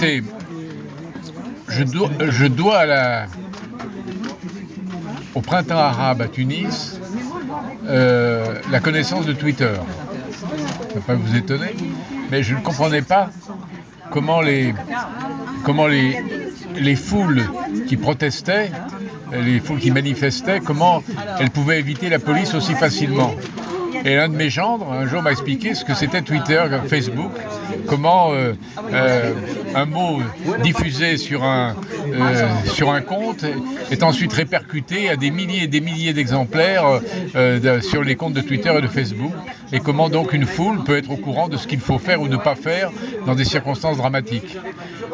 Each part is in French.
écoutez, je dois au printemps arabe à Tunis la connaissance de Twitter. Ça ne va pas vous étonner, mais je ne comprenais pas comment les foules qui protestaient, les foules qui manifestaient, comment elles pouvaient éviter la police aussi facilement. Et l'un de mes gendres, un jour, m'a expliqué ce que c'était Twitter, Facebook, comment un mot diffusé sur un compte est ensuite répercuté à des milliers et des milliers d'exemplaires sur les comptes de Twitter et de Facebook, et comment donc une foule peut être au courant de ce qu'il faut faire ou ne pas faire dans des circonstances dramatiques.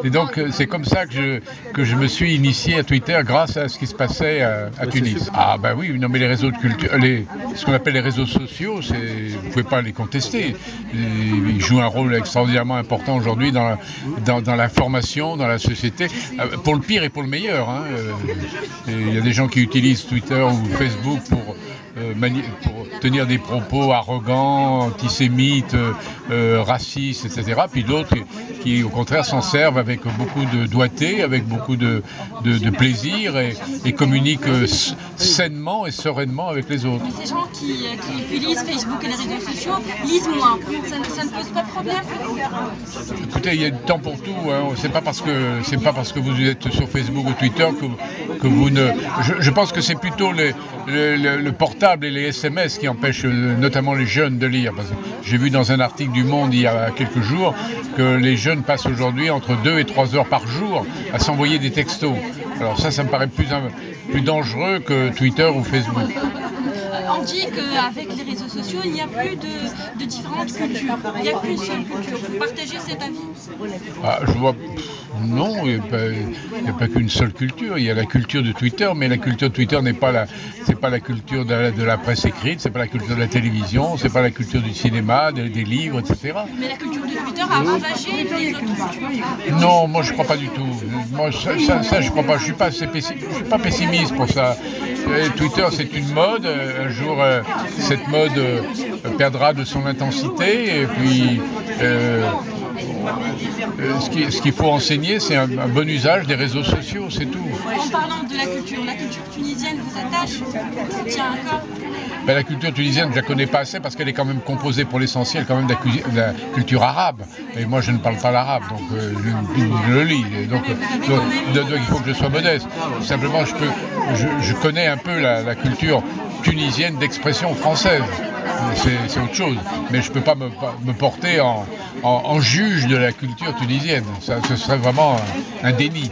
Et donc c'est comme ça que je me suis initié à Twitter grâce à ce qui se passait à Tunis. Ah ben oui, non mais les réseaux de culture, ce qu'on appelle les réseaux sociaux, vous ne pouvez pas les contester. Ils jouent un rôle extraordinairement important aujourd'hui dans la formation, dans la société, pour le pire et pour le meilleur. Hein. Il y a des gens qui utilisent Twitter ou Facebook pour tenir des propos arrogants, antisémites, racistes, etc. Puis d'autres qui, au contraire, s'en servent avec beaucoup de doigté, avec beaucoup de plaisir et communiquent sainement et sereinement avec les autres. Mais ces gens qui utilisent Facebook et les réseaux sociaux lisent moins. Ça ne pose pas de problème? Écoutez, il y a du temps pour tout. Hein. C'est pas parce que vous êtes sur Facebook ou Twitter que vous ne. Je pense que c'est plutôt le portable et les SMS qui empêchent notamment les jeunes de lire. Parce que j'ai vu dans un article du Monde il y a quelques jours que les jeunes passent aujourd'hui entre 2 et 3 heures par jour à s'envoyer des textos. Alors ça me paraît plus dangereux que Twitter ou Facebook. On dit qu'avec les réseaux sociaux, il n'y a plus de différentes cultures. Il n'y a qu'une seule culture. Vous partagez cet avis? Je vois. Non, il n'y a pas qu'une seule culture. Il y a la culture de Twitter, mais la culture de Twitter c'est pas la culture de la presse écrite, c'est pas la culture de la télévision, c'est pas la culture du cinéma, des livres, etc. Mais la culture de Twitter a ravagé les autres cultures. Non, moi je crois pas du tout. Moi ça je crois pas. Je suis pas pessimiste pour ça. Twitter c'est une mode. Un jour cette mode perdra de son intensité et puis. Ce qu'il faut enseigner, c'est un bon usage des réseaux sociaux, c'est tout. En parlant de la culture tunisienne vous attache? Vous tient à cœur? La culture tunisienne, je ne la connais pas assez parce qu'elle est quand même composée pour l'essentiel quand même de la culture arabe. Et moi, je ne parle pas l'arabe, donc je le lis. Donc, il faut que je sois modeste. Simplement, je connais un peu la culture tunisienne d'expression française. C'est autre chose. Mais je ne peux pas me porter en juge de la culture tunisienne. Ce serait vraiment un déni.